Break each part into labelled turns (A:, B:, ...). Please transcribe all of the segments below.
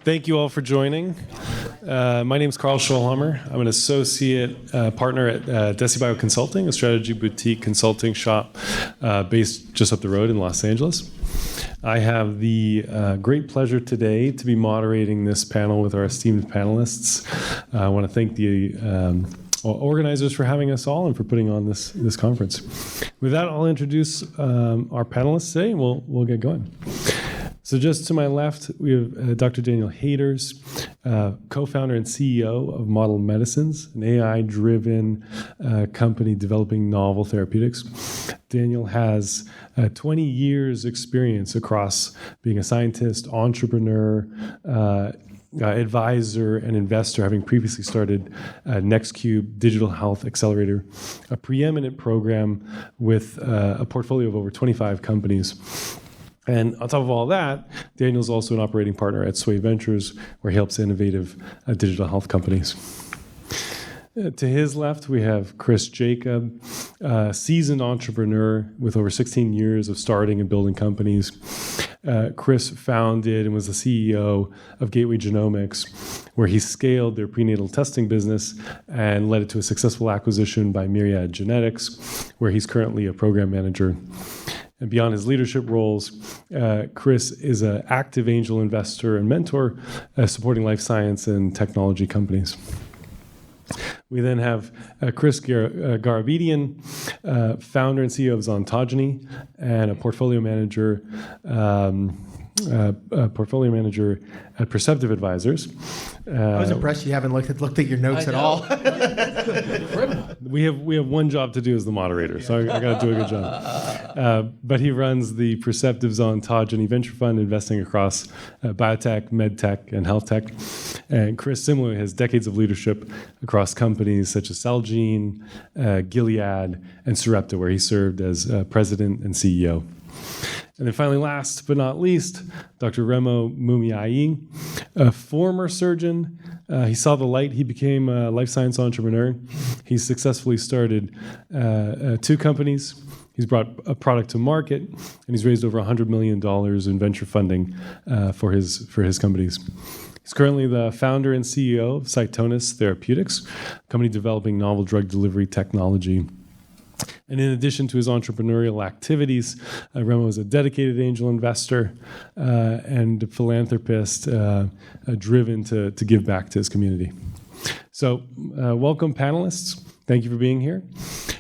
A: Thank you all for joining. My name is Carl Scholhammer. I'm an associate partner at Decibio Consulting, a strategy boutique consulting shop based just up the road in Los Angeles. I have the great pleasure today to be moderating this panel with our esteemed panelists. I want to thank the organizers for having us all and for putting on this conference. With that, I'll introduce our panelists today, and we'll get going. So just to my left, we have Dr. Daniel Haters, co-founder and CEO of Model Medicines, an AI-driven company developing novel therapeutics. Daniel has 20 years experience across being a scientist, entrepreneur, advisor, and investor, having previously started NextCube Digital Health Accelerator, a preeminent program with a portfolio of over 25 companies. And on top of all that, Daniel's also an operating partner at Sway Ventures, where he helps innovative digital health companies. To his left, we have Chris Jacob, a seasoned entrepreneur with over 16 years of starting and building companies. Chris founded and was the CEO of Gateway Genomics, where he scaled their prenatal testing business and led it to a successful acquisition by Myriad Genetics, where he's currently a program manager. And beyond his leadership roles, Chris is an active angel investor and mentor supporting life science and technology companies. We then have Chris Garabedian, founder and CEO of Zontogeny, and a portfolio manager at Perceptive Advisors.
B: I was impressed you haven't looked at your notes at all.
A: We have one job to do as the moderator, so I got to do a good job. But he runs the Perceptive Zontogeny venture fund, investing across biotech, medtech, and health tech. And Chris similarly has decades of leadership across companies such as Celgene, Gilead, and Sarepta, where he served as president and CEO. And then finally, last but not least, Dr. Remo Mumiai, a former surgeon. He saw the light. He became a life science entrepreneur. He successfully started 2 companies. He's brought a product to market, and he's raised over $100 million in venture funding for his companies. He's currently the founder and CEO of Cytonus Therapeutics, a company developing novel drug delivery technology. And in addition to his entrepreneurial activities, Remo is a dedicated angel investor and philanthropist driven to give back to his community. So welcome, panelists. Thank you for being here.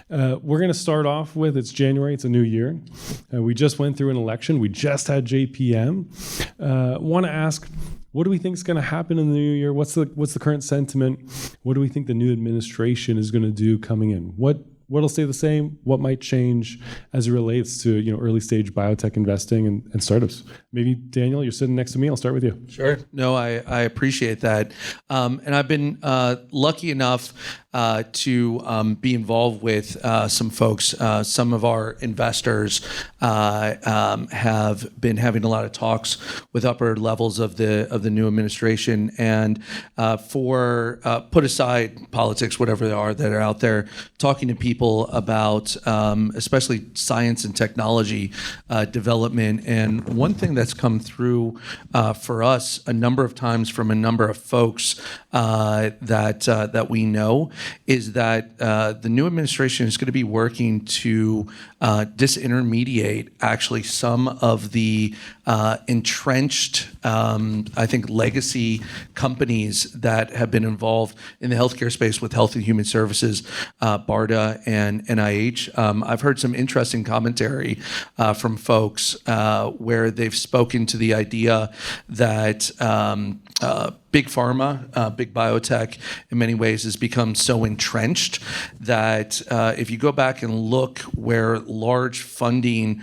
A: We're going to start off with, it's January, it's a new year. We just went through an election. We just had JPM. Want to ask, what do we think is going to happen in the new year? What's the current sentiment? What do we think the new administration is going to do coming in? What'll stay the same? What might change as it relates to early stage biotech investing and startups? Maybe Daniel, you're sitting next to me. I'll start with you.
C: Sure. No, I appreciate that. And I've been lucky enough to be involved with some folks. Some of our investors have been having a lot of talks with upper levels of the new administration, and for put aside politics, whatever they are that are out there, talking to people about especially science and technology development. And one thing that's come through for us a number of times from a number of folks that we know is that the new administration is going to be working to disintermediate actually some of the entrenched, I think, legacy companies that have been involved in the healthcare space with Health and Human Services, BARDA, and NIH. I've heard some interesting commentary from folks where they've spoken to the idea that big pharma, big biotech, in many ways has become so entrenched that if you go back and look where large funding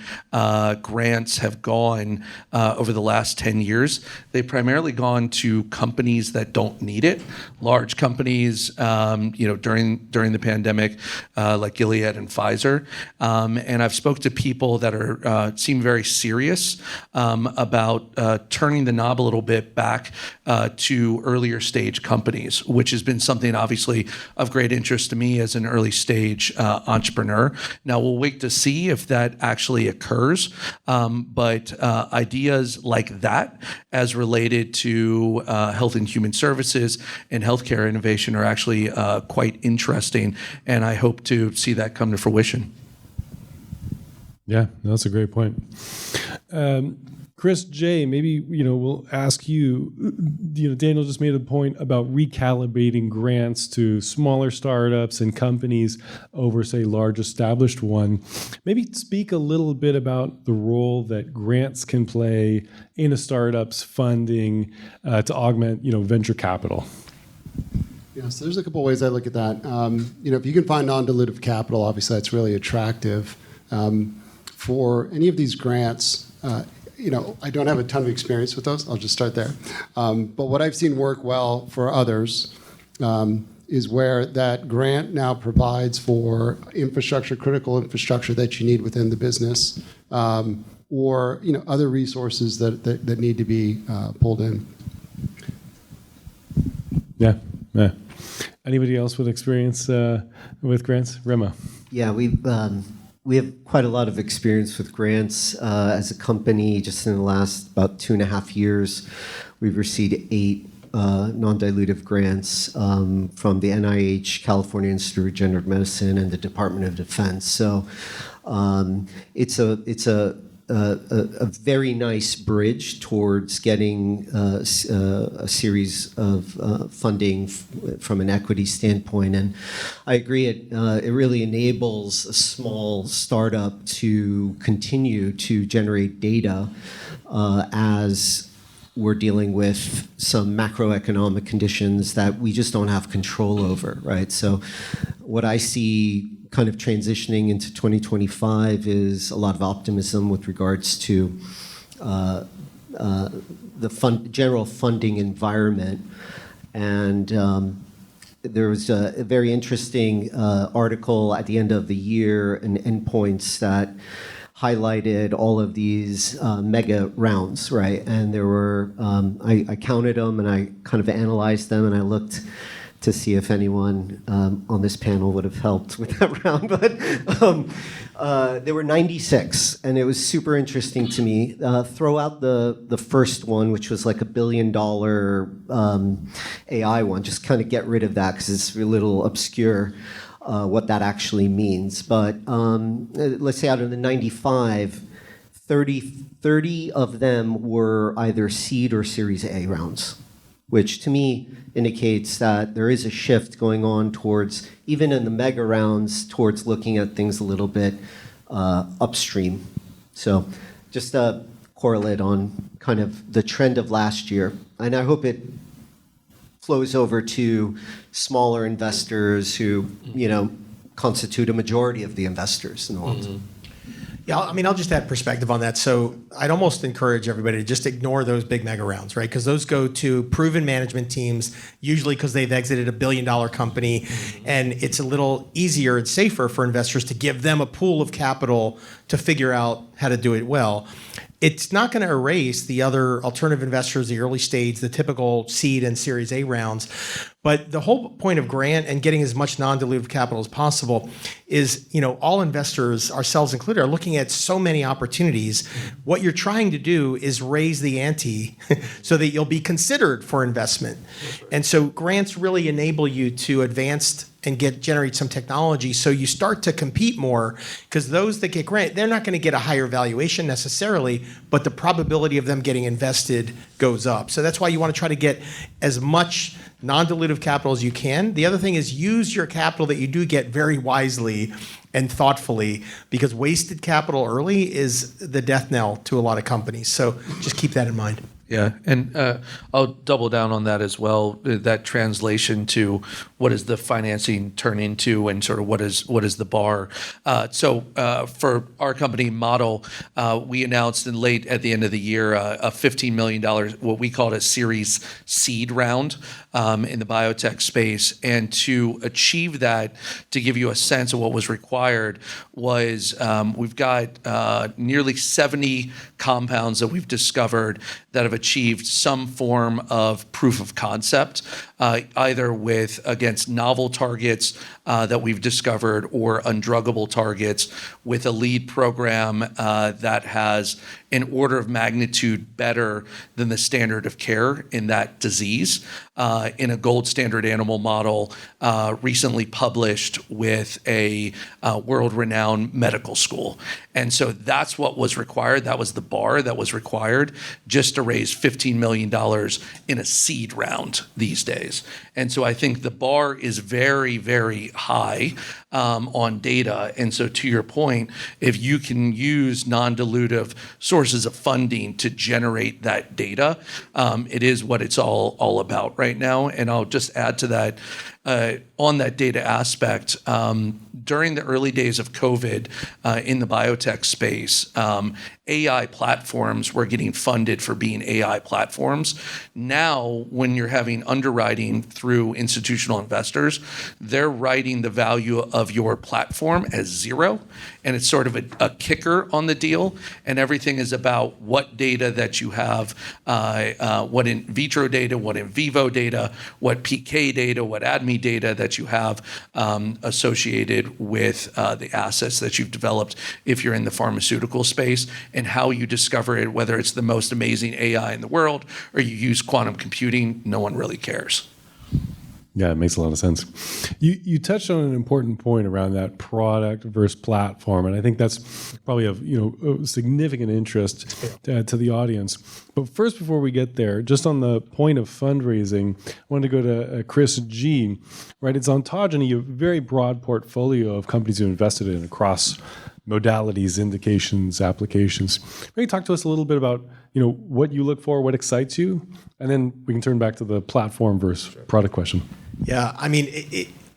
C: grants have gone over the last 10 years, they've primarily gone to companies that don't need it. Large companies, during the pandemic, like Gilead and Pfizer. And I've spoke to people that seem very serious about turning the knob a little bit back to to earlier stage companies, which has been something obviously of great interest to me as an early stage entrepreneur. Now we'll wait to see if that actually occurs, but ideas like that as related to health and human services and healthcare innovation are actually quite interesting, and I hope to see that come to fruition.
A: Yeah, that's a great point. Chris, Jay, maybe we'll ask you. Daniel just made a point about recalibrating grants to smaller startups and companies over, say, large established one. Maybe speak a little bit about the role that grants can play in a startup's funding to augment, venture capital.
D: Yeah, so there's a couple ways I look at that. If you can find non-dilutive capital, obviously that's really attractive. For any of these grants, I don't have a ton of experience with those. I'll just start there. But what I've seen work well for others is where that grant now provides for infrastructure, critical infrastructure that you need within the business, or other resources that need to be pulled in.
A: Yeah. Anybody else with experience with grants? Rema.
E: Yeah, we have quite a lot of experience with grants as a company. Just in the last about 2.5 years, we've received 8 non-dilutive grants from the NIH, California Institute of Regenerative Medicine, and the Department of Defense. So it's a very nice bridge towards getting a series of funding from an equity standpoint. And I agree, it really enables a small startup to continue to generate data as we're dealing with some macroeconomic conditions that we just don't have control over, right? So what I see kind of transitioning into 2025 is a lot of optimism with regards to the general funding environment. And there was a very interesting article at the end of the year in Endpoints that highlighted all of these mega rounds, right? And there were, I counted them and I kind of analyzed them, and I looked to see if anyone on this panel would have helped with that round. But there were 96, and it was super interesting to me. Throw out the first one, which was like $1 billion AI one. Just kind of get rid of that because it's a little obscure what that actually means. But let's say out of the 95, 30 of them were either seed or Series A rounds, which to me indicates that there is a shift going on towards, even in the mega rounds, towards looking at things a little bit upstream. So just a correlate on kind of the trend of last year. And I hope it flows over to smaller investors who, constitute a majority of the investors in the world. Mm-hmm.
B: Yeah, I'll just add perspective on that. So I'd almost encourage everybody to just ignore those big mega rounds, right? Because those go to proven management teams, usually because they've exited $1 billion company, and it's a little easier and safer for investors to give them a pool of capital to figure out how to do it well. It's not going to erase the other alternative investors, the early stage, the typical seed and Series A rounds. But the whole point of grant and getting as much non-dilutive capital as possible is, all investors, ourselves included, are looking at so many opportunities. What you're trying to do is raise the ante so that you'll be considered for investment. And so grants really enable you to advance and generate some technology, so you start to compete more, because those that get grant, they're not going to get a higher valuation necessarily, but the probability of them getting invested goes up. So that's why you want to try to get as much non-dilutive capital as you can. The other thing is use your capital that you do get very wisely and thoughtfully, because wasted capital early is the death knell to a lot of companies. So just keep that in mind.
C: Yeah, and I'll double down on that as well. That translation to what does the financing turn into, and sort of what is the bar. So for our company Model, we announced at the end of the year a $15 million, what we called a Series Seed round in the biotech space. And to achieve that, to give you a sense of what was required, was we've got nearly 70 compounds that we've discovered that have achieved some form of proof of concept, either against novel targets that we've discovered or undruggable targets, with a lead program that has an order of magnitude better than the standard of care in that disease, in a gold standard animal model recently published with a world-renowned medical school. And so that's what was required. That was the bar that was required just to raise $15 million in a seed round these days. And so I think the bar is very, very high on data. And so to your point, if you can use non-dilutive sources of funding to generate that data, it is what it's all about right now. And I'll just add to that, on that data aspect, during the early days of COVID in the biotech space, AI platforms were getting funded for being AI platforms. Now, when you're having underwriting through institutional investors, they're writing the value of your platform as zero, and it's sort of a kicker on the deal, and everything is about what data that you have, what in vitro data, what in vivo data, what PK data, what ADME data that you have associated with the assets that you've developed if you're in the pharmaceutical space, and how you discover it, whether it's the most amazing AI in the world or you use quantum computing, no one really cares.
A: Yeah, it makes a lot of sense. You touched on an important point around that product versus platform, and I think that's probably of significant interest to the audience. But first, before we get there, just on the point of fundraising, I wanted to go to Chris G. Right, it's ontogeny, a very broad portfolio of companies you invested in across modalities, indications, applications. Maybe talk to us a little bit about what you look for, what excites you, and then we can turn back to the platform versus product question.
B: Yeah, I mean,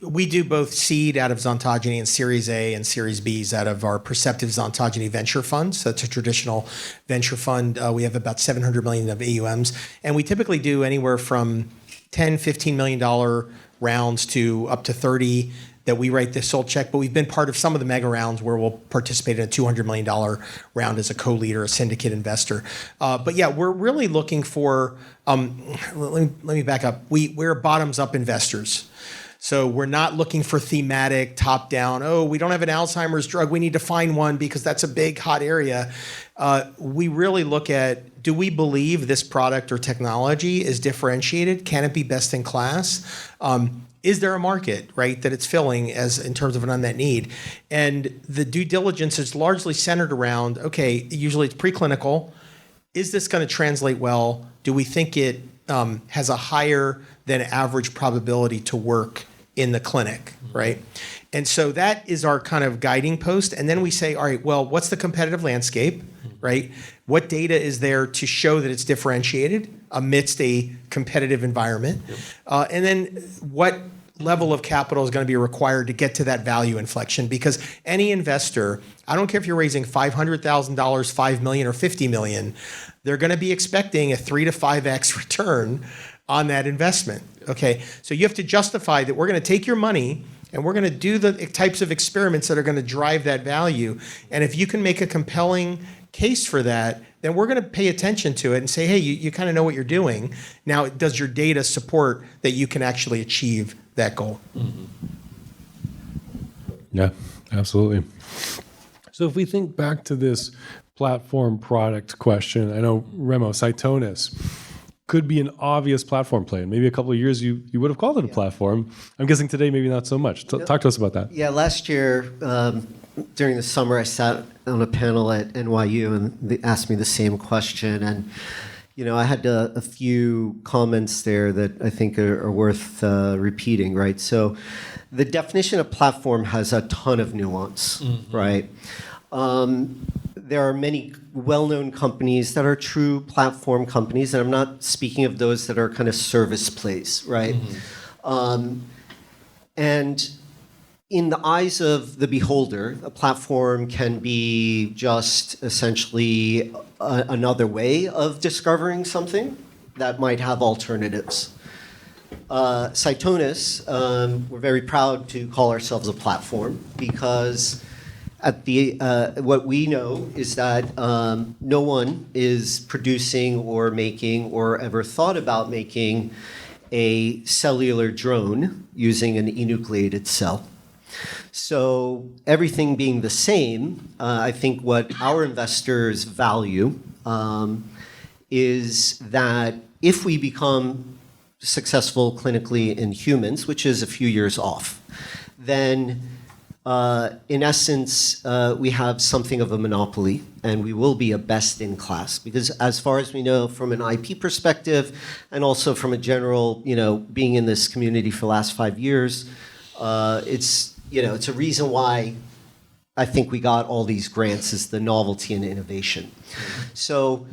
B: we do both seed out of Zontogeny and Series A and Series Bs out of our Perceptive Zontogeny Venture Fund. So it's a traditional venture fund. We have about $700 million of AUMs, and we typically do anywhere from $10, $15 million rounds to up to 30 that we write the sole check, but we've been part of some of the mega rounds where we'll participate in a $200 million round as a co-leader, a syndicate investor. But yeah, we're really looking for, let me back up. We're bottoms-up investors. So we're not looking for thematic, top-down, we don't have an Alzheimer's drug, we need to find one because that's a big, hot area. We really look at, do we believe this product or technology is differentiated? Can it be best in class? Is there a market, right, that it's filling as in terms of an unmet need? And the due diligence is largely centered around, usually it's preclinical. Is this going to translate well? Do we think it has a higher than average probability to work in the clinic, right? And so that is our kind of guiding post. And then we say, all right, well, what's the competitive landscape, right? What data is there to show that it's differentiated amidst a competitive environment? And then what level of capital is going to be required to get to that value inflection? Because any investor, I don't care if you're raising $500,000, $5 million, or $50 million, they're going to be expecting a 3 to 5x return on that investment. Okay, so you have to justify that we're going to take your money and we're going to do the types of experiments that are going to drive that value. And if you can make a compelling case for that, then we're going to pay attention to it and say, hey, you kind of know what you're doing. Now, does your data support that you can actually achieve that goal?
A: Yeah, absolutely. So if we think back to this platform product question, I know, Remo, Cytonus could be an obvious platform play. Maybe a couple of years you would have called it a platform. I'm guessing today maybe not so much. Talk to us about that.
E: Yeah, last year during the summer I sat on a panel at NYU and they asked me the same question. And I had a few comments there that I think are worth repeating, right? So the definition of platform has a ton of nuance, right? There are many well-known companies that are true platform companies, and I'm not speaking of those that are kind of service plays, right? And in the eyes of the beholder, a platform can be just essentially another way of discovering something that might have alternatives. Cytonus, we're very proud to call ourselves a platform because what we know is that no one is producing or making or ever thought about making a cellular drone using an enucleated cell. So everything being the same, I think what our investors value is that if we become successful clinically in humans, which is a few years off, then in essence, we have something of a monopoly, and we will be a best in class. Because as far as we know, from an IP perspective, and also from a general, being in this community for the last 5 years, it's a reason why I think we got all these grants, is the novelty and innovation. So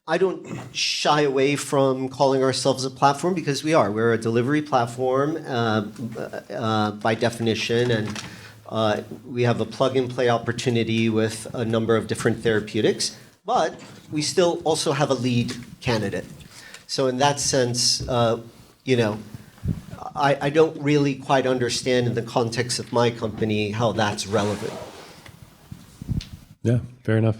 E: I don't shy away from calling ourselves a platform, because we are. We're a delivery platform by definition, and we have a plug-and-play opportunity with a number of different therapeutics, but we still also have a lead candidate. So in that sense, I don't really quite understand in the context of my company how that's relevant.
A: Yeah, fair enough.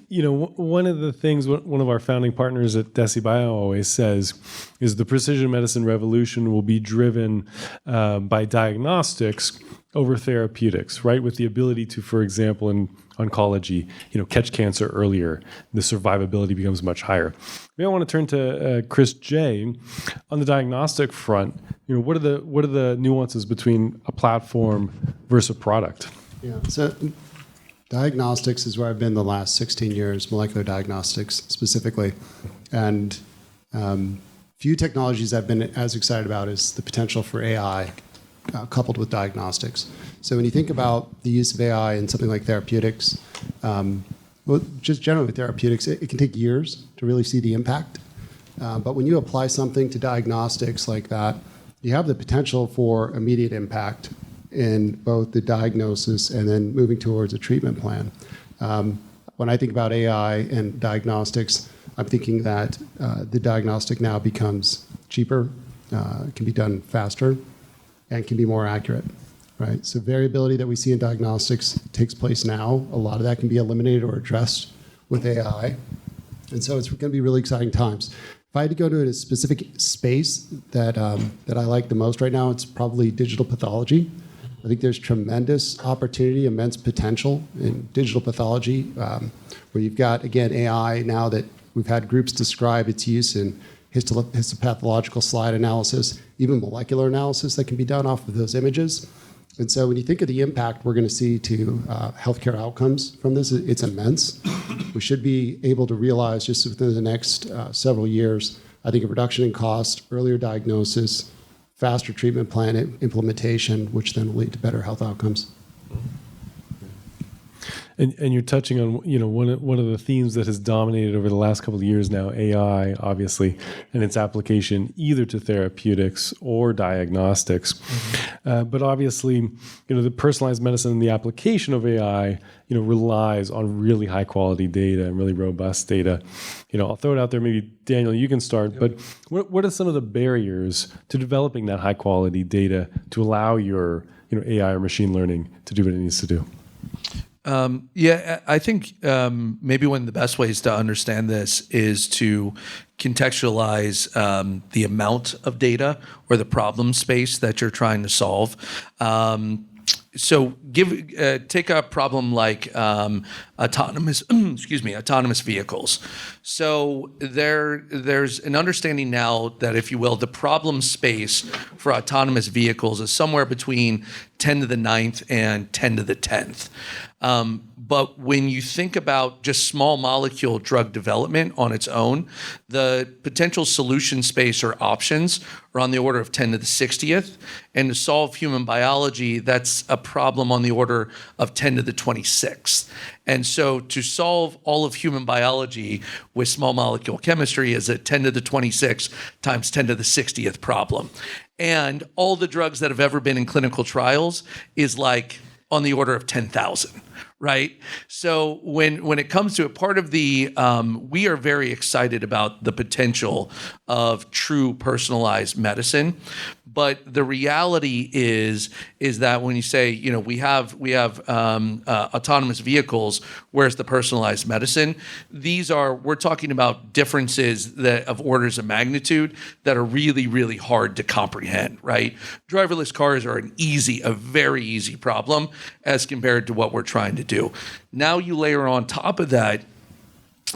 A: One of the things one of our founding partners at DeciBio always says is the precision medicine revolution will be driven by diagnostics over therapeutics, right? With the ability to, for example, in oncology, catch cancer earlier, the survivability becomes much higher. Maybe I want to turn to Chris J. On the diagnostic front, what are the nuances between a platform versus a product?
D: Yeah. So diagnostics is where I've been the last 16 years, molecular diagnostics specifically. And few technologies I've been as excited about is the potential for AI coupled with diagnostics. So when you think about the use of AI in something like therapeutics, just generally with therapeutics, it can take years to really see the impact. But when you apply something to diagnostics like that, you have the potential for immediate impact in both the diagnosis and then moving towards a treatment plan. When I think about AI and diagnostics, I'm thinking that the diagnostic now becomes cheaper, can be done faster, and can be more accurate, right? So variability that we see in diagnostics takes place now. A lot of that can be eliminated or addressed with AI. And so it's going to be really exciting times. If I had to go to a specific space that I like the most right now, it's probably digital pathology. I think there's tremendous opportunity, immense potential in digital pathology, where you've got, again, AI now that we've had groups describe its use in histopathological slide analysis, even molecular analysis that can be done off of those images. And so when you think of the impact we're going to see to healthcare outcomes from this, it's immense. We should be able to realize just within the next several years, I think, a reduction in cost, earlier diagnosis, faster treatment plan implementation, which then will lead to better health outcomes.
A: And you're touching on one of the themes that has dominated over the last couple of years now, AI, obviously, and its application either to therapeutics or diagnostics. Mm-hmm. But obviously, the personalized medicine and the application of AI, relies on really high quality data and really robust data. I'll throw it out there. Maybe Daniel, you can start. Yep. But what are some of the barriers to developing that high quality data to allow your AI or machine learning to do what it needs to do?
C: I think maybe one of the best ways to understand this is to contextualize the amount of data or the problem space that you're trying to solve. So take a problem like autonomous vehicles. So there's an understanding now that, if you will, the problem space for autonomous vehicles is somewhere between 10 to the 9th and 10 to the 10th. But when you think about just small molecule drug development on its own, the potential solution space or options are on the order of 10 to the 60th. And to solve human biology, that's a problem on the order of 10 to the 26th. And so to solve all of human biology with small molecule chemistry is a 10 to the 26th times 10 to the 60th problem. And all the drugs that have ever been in clinical trials is like on the order of 10,000, right? So when it comes to it, part of the we are very excited about the potential of true personalized medicine. But the reality is that when you say, you know, we have autonomous vehicles, where's the personalized medicine? We're talking about differences of orders of magnitude that are really, really hard to comprehend, right? Driverless cars are a very easy problem as compared to what we're trying to do. Now you layer on top of that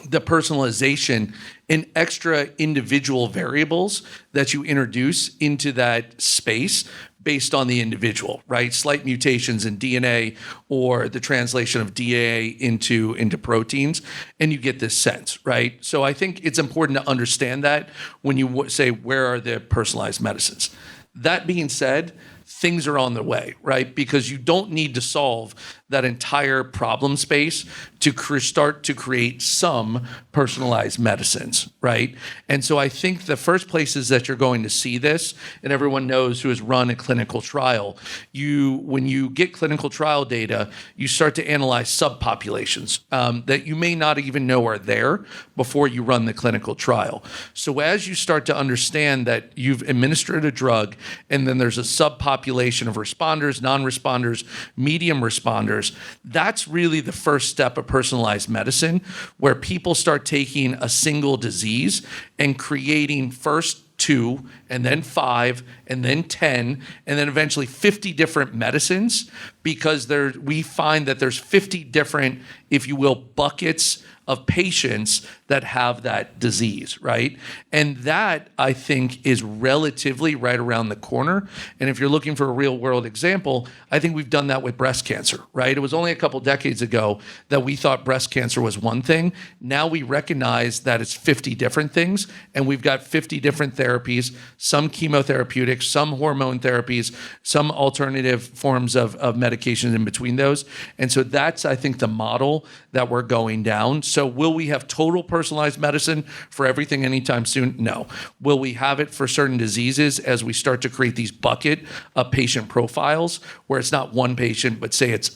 C: the personalization and extra individual variables that you introduce into that space based on the individual, right? Slight mutations in DNA or the translation of DNA into proteins, and you get this sense, right? So I think it's important to understand that when you say, where are the personalized medicines? That being said, things are on the way, right? Because you don't need to solve that entire problem space to start to create some personalized medicines, right? And so I think the first places that you're going to see this, and everyone knows who has run a clinical trial, when you get clinical trial data, you start to analyze subpopulations that you may not even know are there before you run the clinical trial. So as you start to understand that you've administered a drug and then there's a subpopulation of responders, non-responders, medium responders, that's really the first step of personalized medicine, where people start taking a single disease and creating first 2, and then 5, and then 10, and then eventually 50 different medicines, because we find that there's 50 different, if you will, buckets of patients that have that disease, right? And that, I think, is relatively right around the corner. And if you're looking for a real world example, I think we've done that with breast cancer, right? It was only a couple decades ago that we thought breast cancer was one thing. Now we recognize that it's 50 different things, and we've got 50 different therapies, some chemotherapeutics, some hormone therapies, some alternative forms of medications in between those. And so that's, I think, the model that we're going down. So will we have total personalized medicine for everything anytime soon? No. Will we have it for certain diseases as we start to create these bucket of patient profiles where it's not one patient, but say it's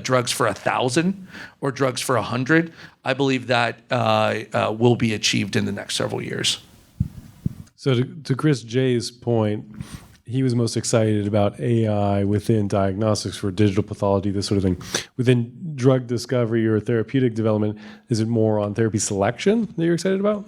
C: drugs for 1,000 or drugs for 100? I believe that will be achieved in the next several years.
A: So to Chris J's point, he was most excited about AI within diagnostics for digital pathology, this sort of thing. Within drug discovery or therapeutic development, is it more on therapy selection that you're excited about?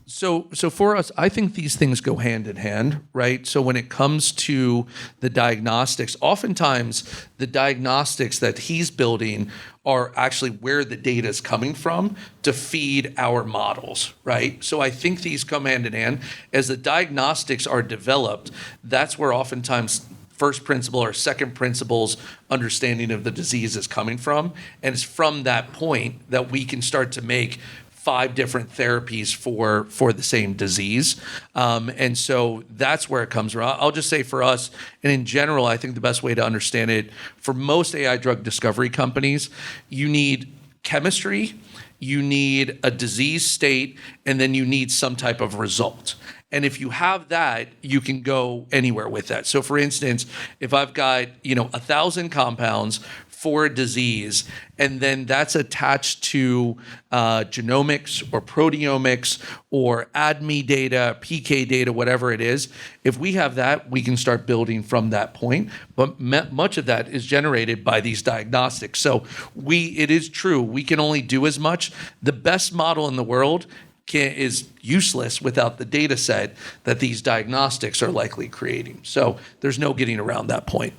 C: So for us, I think these things go hand in hand, right? So when it comes to the diagnostics, oftentimes the diagnostics that he's building are actually where the data is coming from to feed our models, right? So I think these come hand in hand. As the diagnostics are developed, that's where oftentimes first principle or second principles understanding of the disease is coming from. And it's from that point that we can start to make 5 different therapies for the same disease. And so that's where it comes from. I'll just say for us, and in general, I think the best way to understand it, for most AI drug discovery companies, you need chemistry, you need a disease state, and then you need some type of result. And if you have that, you can go anywhere with that. So for instance, if I've got 1,000 compounds for a disease, and then that's attached to genomics or proteomics or ADME data, PK data, whatever it is, if we have that, we can start building from that point. But much of that is generated by these diagnostics. So it is true, we can only do as much. The best model in the world is useless without the data set that these diagnostics are likely creating. So there's no getting around that point.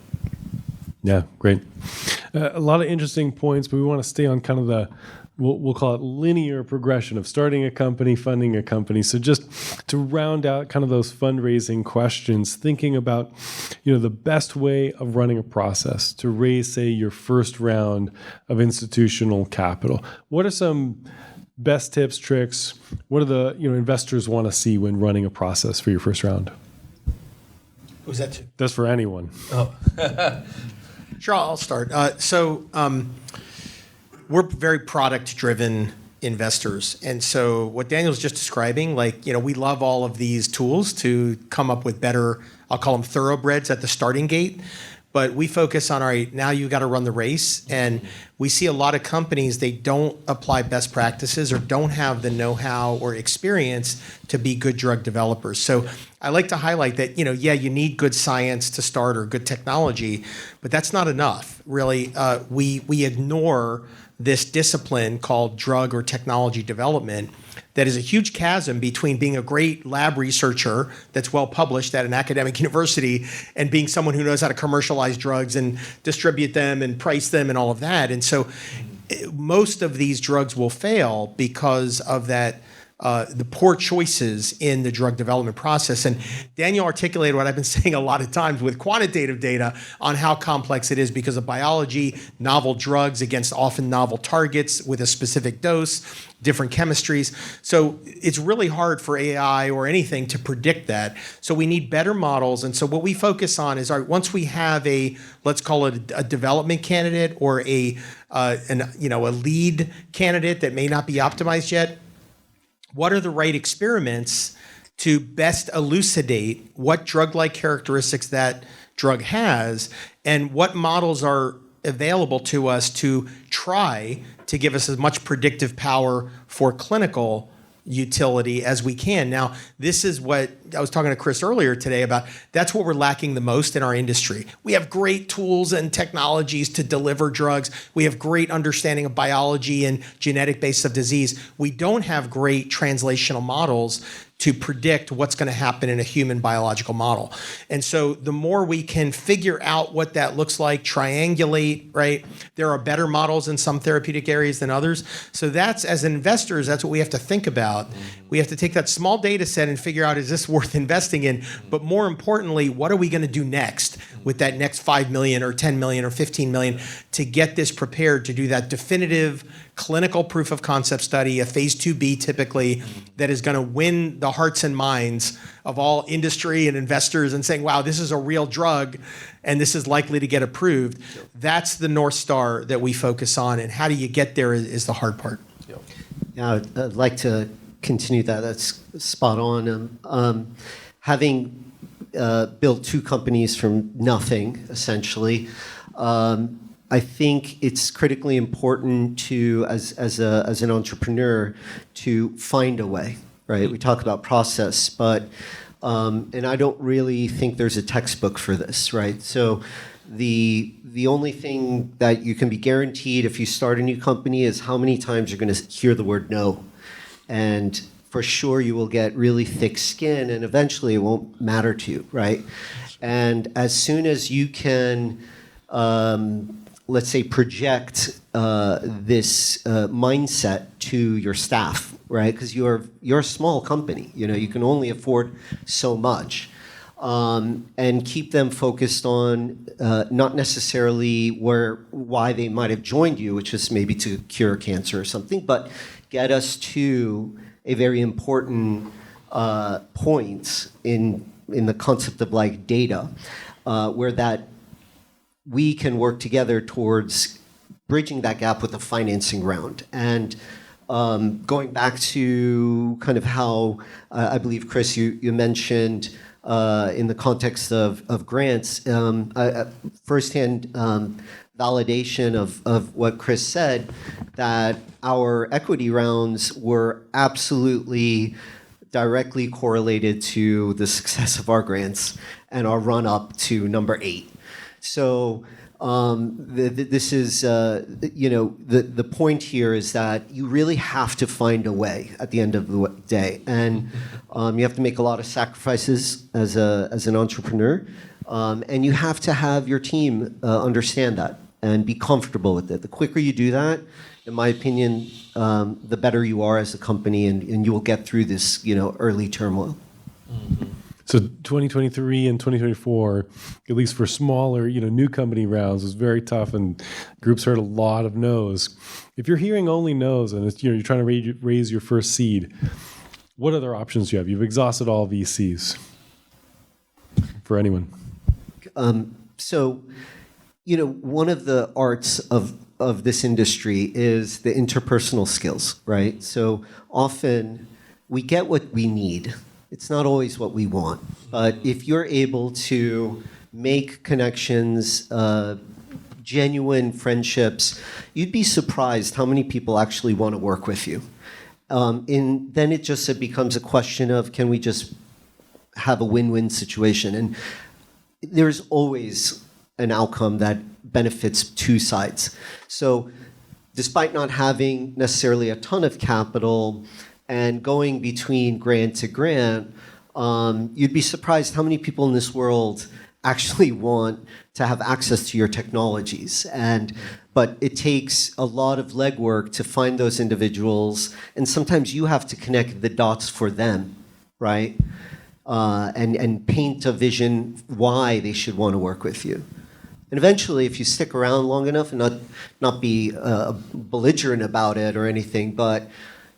A: Yeah, great. A lot of interesting points, but we want to stay on kind of the, we'll call it linear progression of starting a company, funding a company. So just to round out kind of those fundraising questions, thinking about, the best way of running a process to raise, say, your first round of institutional capital. What are some best tips, tricks? What do the investors want to see when running a process for your first round?
B: Who's that to?
A: That's for anyone.
B: Oh. Sure, I'll start. We're very product-driven investors. And so what Daniel's just describing, we love all of these tools to come up with better, I'll call them thoroughbreds at the starting gate. But we focus on, all right, now you got to run the race. And we see a lot of companies, they don't apply best practices or don't have the know-how or experience to be good drug developers. So I like to highlight that, you need good science to start or good technology, but that's not enough, really. We ignore this discipline called drug or technology development that is a huge chasm between being a great lab researcher that's well published at an academic university and being someone who knows how to commercialize drugs and distribute them and price them and all of that. And so most of these drugs will fail because of that, the poor choices in the drug development process. And Daniel articulated what I've been saying a lot of times with quantitative data on how complex it is because of biology, novel drugs against often novel targets with a specific dose, different chemistries. So it's really hard for AI or anything to predict that. So we need better models. And so what we focus on is once we have let's call it a development candidate or a lead candidate that may not be optimized yet, what are the right experiments to best elucidate what drug-like characteristics that drug has and what models are available to us to try to give us as much predictive power for clinical utility as we can. Now, this is what I was talking to Chris earlier today about. That's what we're lacking the most in our industry. We have great tools and technologies to deliver drugs. We have great understanding of biology and genetic basis of disease. We don't have great translational models to predict what's going to happen in a human biological model. And so the more we can figure out what that looks like, triangulate, right? There are better models in some therapeutic areas than others. So that's, as investors, that's what we have to think about. We have to take that small data set and figure out, is this worth investing in? But more importantly, what are we going to do next with that next 5 million or 10 million or 15 million to get this prepared to do that definitive clinical proof of concept study, a phase 2B typically, that is going to win the hearts and minds of all industry and investors and saying, wow, this is a real drug and this is likely to get approved. That's the North Star that we focus on, and how do you get there is the hard part.
E: Yeah, I'd like to continue that. That's spot on. Having built two companies from nothing, essentially, I think it's critically important to, as an entrepreneur, to find a way, right? We talk about process, but, and I don't really think there's a textbook for this, right? So the only thing that you can be guaranteed if you start a new company is how many times you're going to hear the word no. And for sure you will get really thick skin and eventually it won't matter to you, right? And as soon as you can, let's say, project this mindset to your staff, right? Because you're a small company, you can only afford so much, and keep them focused on not necessarily why they might have joined you, which is maybe to cure cancer or something, but get us to a very important point in the concept of like data, where that we can work together towards bridging that gap with a financing round. And going back to kind of how I believe, Chris, you mentioned in the context of grants, firsthand validation of what Chris said, that our equity rounds were absolutely directly correlated to the success of our grants and our run up to number 8. So this is, the point here is that you really have to find a way at the end of the day. And you have to make a lot of sacrifices as an entrepreneur. And you have to have your team understand that and be comfortable with it. The quicker you do that, in my opinion, the better you are as a company, and you will get through this, early turmoil.
A: Mm-hmm. So 2023 and 2024, at least for smaller, new company rounds, was very tough, and groups heard a lot of no's. If you're hearing only no's, and it's, you're trying to raise your first seed, what other options do you have? You've exhausted all VCs. For anyone.
E: So, one of the arts of this industry is the interpersonal skills, right? So often we get what we need. It's not always what we want. But if you're able to make connections, genuine friendships, you'd be surprised how many people actually want to work with you. And then it becomes a question of, can we just have a win-win situation? And there's always an outcome that benefits two sides. So despite not having necessarily a ton of capital and going between grant to grant, you'd be surprised how many people in this world actually want to have access to your technologies. But it takes a lot of legwork to find those individuals, and sometimes you have to connect the dots for them, right? And paint a vision why they should want to work with you. And eventually, if you stick around long enough and not be belligerent about it or anything, but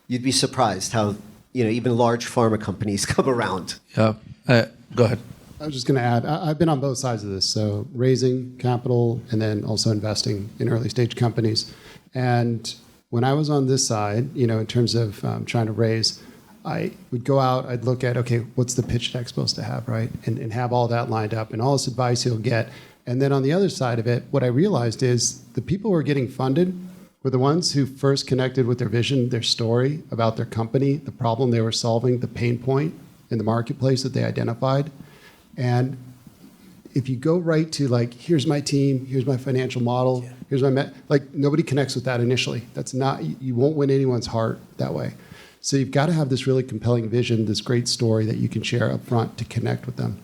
E: you'd be surprised how even large pharma companies come around.
C: Yeah. Go ahead.
D: I was just going to add, I've been on both sides of this, so raising capital and then also investing in early stage companies. And when I was on this side, in terms of trying to raise, I would go out, I'd look at, okay, what's the pitch deck supposed to have, right? And have all that lined up and all this advice he'll get. And then on the other side of it, what I realized is the people who were getting funded were the ones who first connected with their vision, their story about their company, the problem they were solving, the pain point in the marketplace that they identified. And if you go right to here's my team, here's my financial model, here's my nobody connects with that initially. That's not, you won't win anyone's heart that way. So you've got to have this really compelling vision, this great story that you can share up front to connect with them.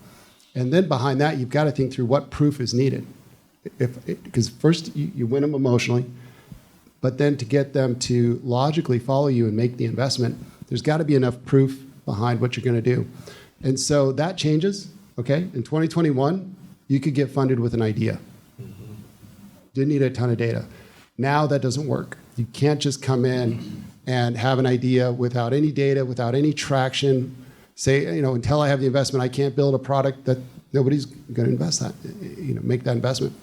D: And then behind that, you've got to think through what proof is needed. Because first you win them emotionally, but then to get them to logically follow you and make the investment, there's got to be enough proof behind what you're going to do. And so that changes. Okay, in 2021, you could get funded with an idea. Didn't need a ton of data. Now that doesn't work. You can't just come in and have an idea without any data, without any traction. Say, until I have the investment, I can't build a product that nobody's going to invest that, make that investment.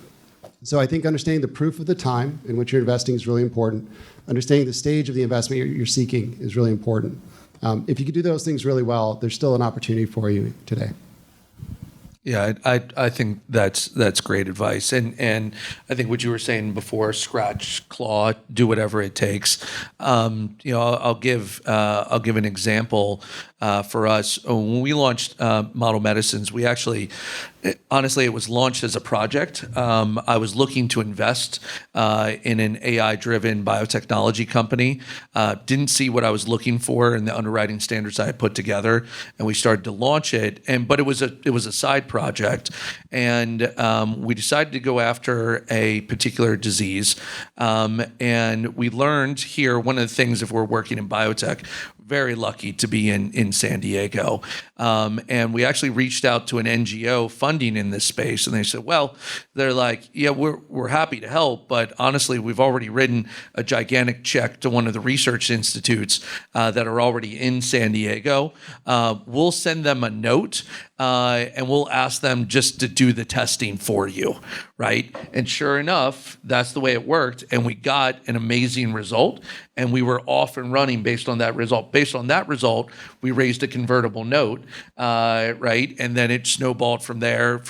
D: So I think understanding the proof of the time in which you're investing is really important. Understanding the stage of the investment you're seeking is really important. If you can do those things really well, there's still an opportunity for you today.
C: Yeah, I think that's great advice, and I think what you were saying before, scratch, claw, do whatever it takes. I'll give an example for us. When we launched Model Medicines, we actually, honestly, it was launched as a project. I was looking to invest in an AI-driven biotechnology company. Didn't see what I was looking for in the underwriting standards I had put together, and we started to launch it. But it was a side project, and we decided to go after a particular disease. And we learned here, one of the things, if we're working in biotech, very lucky to be in San Diego. And we actually reached out to an NGO funding in this space, and they said, well, they're like, yeah, we're happy to help, but honestly, we've already written a gigantic check to one of the research institutes that are already in San Diego. We'll send them a note, and we'll ask them just to do the testing for you, right? And sure enough, that's the way it worked, and we got an amazing result, and we were off and running based on that result. Based on that result, we raised a convertible note, right? And then it snowballed from there,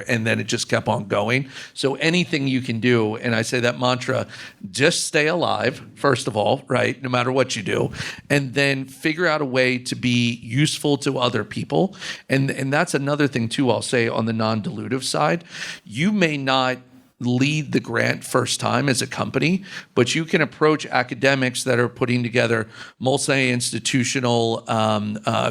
C: and then it just kept on going. So anything you can do, and I say that mantra, just stay alive, first of all, right? No matter what you do. And then figure out a way to be useful to other people. And that's another thing too, I'll say on the non-dilutive side. You may not lead the grant first time as a company, but you can approach academics that are putting together multi-institutional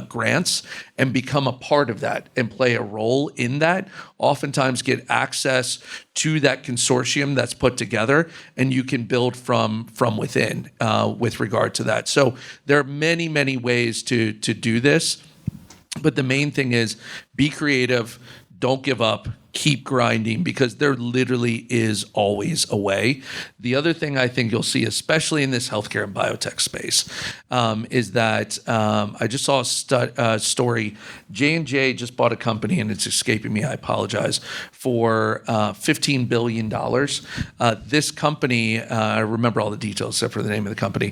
C: grants and become a part of that and play a role in that. Oftentimes get access to that consortium that's put together, and you can build from within with regard to that. So there are many, many ways to do this, but the main thing is be creative, don't give up, keep grinding, because there literally is always a way. The other thing I think you'll see, especially in this healthcare and biotech space, is that I just saw a story. J&J just bought a company, and it's escaping me, I apologize, for $15 billion. This company, I remember all the details except for the name of the company,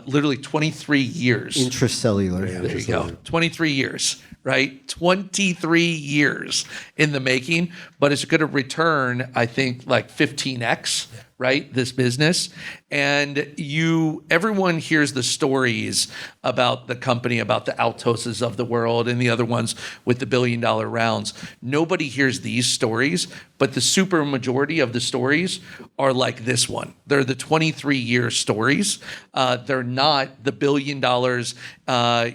C: literally 23 years.
E: Intracellular.
C: There you go. 23 years, right? 23 years in the making. but it's going to return, I think, like 15x. Right, this business, and everyone hears the stories about the company, about the Altoses of the world and the other ones with the $1 billion rounds. Nobody hears these stories, but the super majority of the stories are like this one. They're the 23-year stories. They're not the $1 billion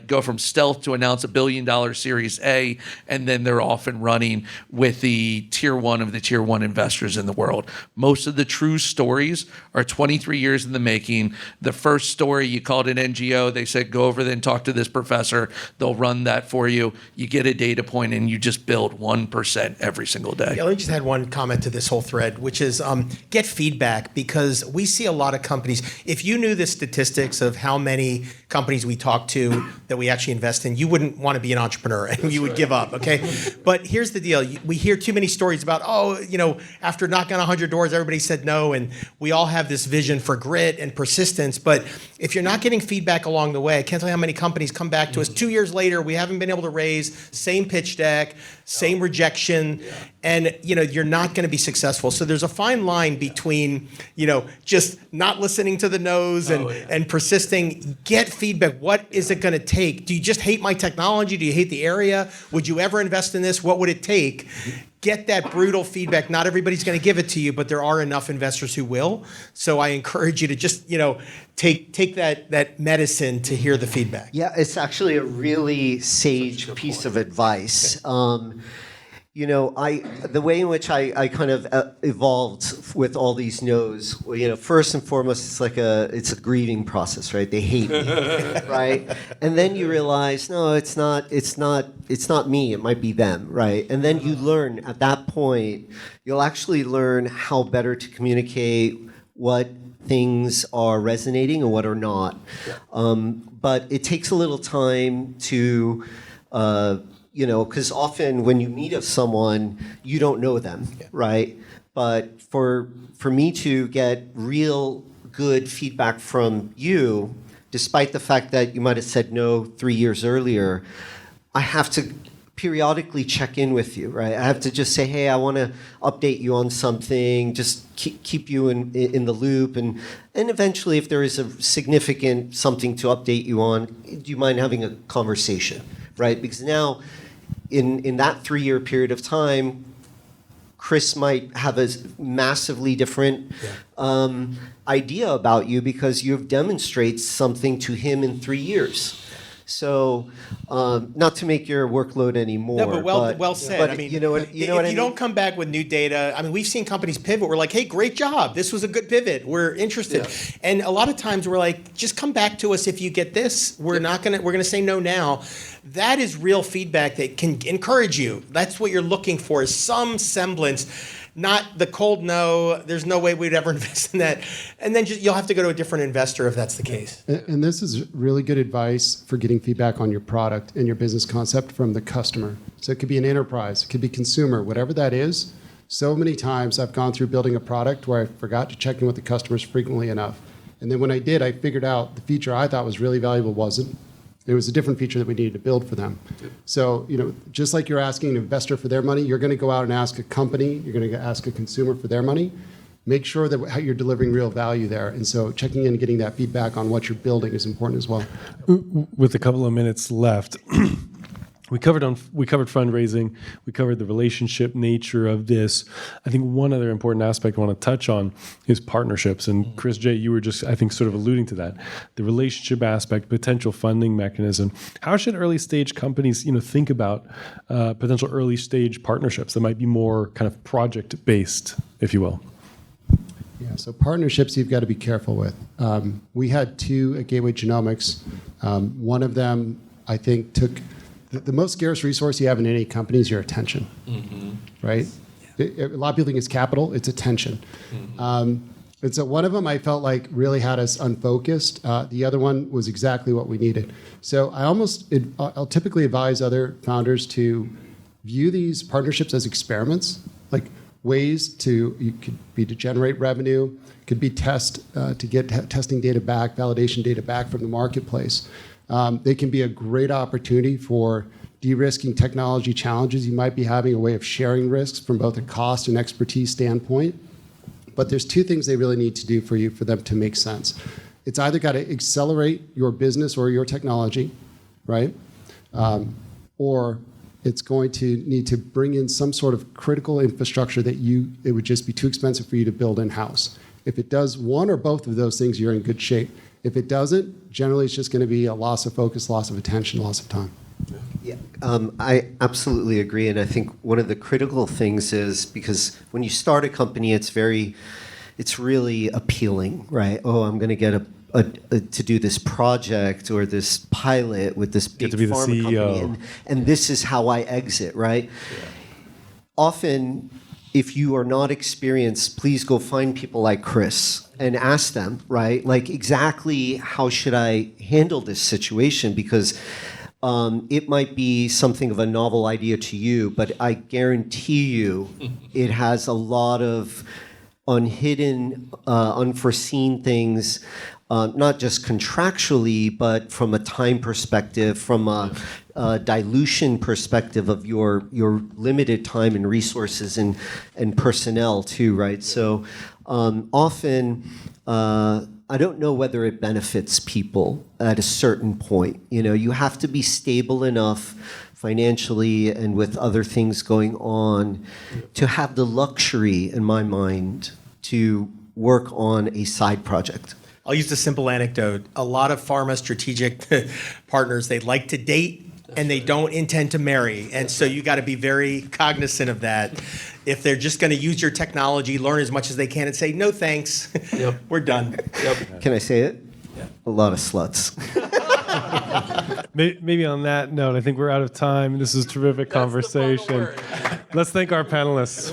C: go from stealth to announce a $1 billion Series A, and then they're off and running with the tier one of the tier one investors in the world. Most of the true stories are 23 years in the making. The first story, you called an NGO, they said, go over there and talk to this professor. They'll run that for you. You get a data point and you just build 1% every single day.
B: Yeah, let me just add one comment to this whole thread, which is get feedback, because we see a lot of companies. If you knew the statistics of how many companies we talk to that we actually invest in, you wouldn't want to be an entrepreneur and you would give up, okay? But here's the deal. We hear too many stories about, after knocking on 100 doors, everybody said no, and we all have this vision for grit and persistence. But if you're not getting feedback along the way, I can't tell you how many companies come back to us 2 years later, we haven't been able to raise, same pitch deck, same rejection, and you're not going to be successful. So there's a fine line between just not listening to the no's and persisting. Get feedback. What is it going to take? Do you just hate my technology? Do you hate the area? Would you ever invest in this? What would it take? Get that brutal feedback. Not everybody's going to give it to you, but there are enough investors who will. So I encourage you to just take that medicine to hear the feedback.
E: Yeah, it's actually a really sage piece of advice. The way in which I kind of evolved with all these no's, first and foremost, it's a grieving process, right? They hate me, right? And then you realize, no, it's not me. It might be them, right? And then you learn at that point, you'll actually learn how better to communicate what things are resonating and what are not. But it takes a little time to. Because often when you meet someone, you don't know them, right? But for me to get real good feedback from you, despite the fact that you might have said no 3 years earlier, I have to periodically check in with you, right? I have to just say, hey, I want to update you on something, just keep you in the loop. And eventually, if there is a significant something to update you on, do you mind having a conversation, right? Because now, in that 3-year period of time, Chris might have a massively different idea about you because you've demonstrated something to him in 3 years. So, not to make your workload any more.
B: No, but well said.
E: But
B: I mean,
E: you know what
B: if
E: I
B: you
E: mean?
B: don't come back with new data, I mean, we've seen companies pivot. We're like, hey, great job. This was a good pivot. We're interested. Yeah. And a lot of times we're like, just come back to us if you get this. We're gonna say no now. That is real feedback that can encourage you. That's what you're looking for, is some semblance. Not the cold no, there's no way we'd ever invest in that. And then you'll have to go to a different investor if that's the case.
D: And this is really good advice for getting feedback on your product and your business concept from the customer. So it could be an enterprise, it could be consumer, whatever that is. So many times I've gone through building a product where I forgot to check in with the customers frequently enough. And then when I did, I figured out the feature I thought was really valuable wasn't. It was a different feature that we needed to build for them. So, just like you're asking an investor for their money, you're going to go out and ask a company, you're going to ask a consumer for their money. Make sure that you're delivering real value there. And so checking in and getting that feedback on what you're building is important as well.
A: With a couple of minutes left, we covered fundraising. We covered the relationship nature of this. I think one other important aspect I want to touch on is partnerships. And Chris J., you were just, I think, sort of alluding to that. The relationship aspect, potential funding mechanism. How should early stage companies, think about potential early stage partnerships that might be more kind of project based, if you will?
D: Yeah, so partnerships you've got to be careful with. We had 2 at Gateway Genomics. One of them, I think, took the most scarce resource you have in any company is your attention, right? A lot of people think it's capital, it's attention. And so one of them I felt like really had us unfocused. The other one was exactly what we needed. So I'll typically advise other founders to view these partnerships as experiments, like ways to generate revenue, could be to get testing data back, validation data back from the marketplace. They can be a great opportunity for de-risking technology challenges you might be having, a way of sharing risks from both a cost and expertise standpoint. But there's two things they really need to do for you for them to make sense. It's either got to accelerate your business or your technology, right? Or it's going to need to bring in some sort of critical infrastructure that it would just be too expensive for you to build in-house. If it does one or both of those things, you're in good shape. If it doesn't, generally it's just going to be a loss of focus, loss of attention, loss of time.
E: Yeah, I absolutely agree, and I think one of the critical things is because when you start a company, it's really appealing, right? Oh, I'm going to get to do this project or this pilot with this big
A: to be the
E: pharma
A: CEO.
E: company, and this is how I exit, right? Yeah. Often, if you are not experienced, please go find people like Chris and ask them, right? Like, exactly how should I handle this situation? Because it might be something of a novel idea to you, but I guarantee you it has a lot of unhidden, unforeseen things, not just contractually, but from a time perspective, from a dilution perspective of your limited time and resources and personnel too, right? So often, I don't know whether it benefits people at a certain point. You know, you have to be stable enough financially and with other things going on to have the luxury, in my mind, to work on a side project.
B: I'll use the simple anecdote. A lot of pharma strategic partners, they like to date and they don't intend to marry. And so you got to be very cognizant of that. If they're just going to use your technology, learn as much as they can and say, no thanks, we're done.
E: Yep. Can I say it? Yeah. A lot of sluts.
A: Maybe on that note, I think we're out of time. This is a terrific conversation. Let's thank our panelists.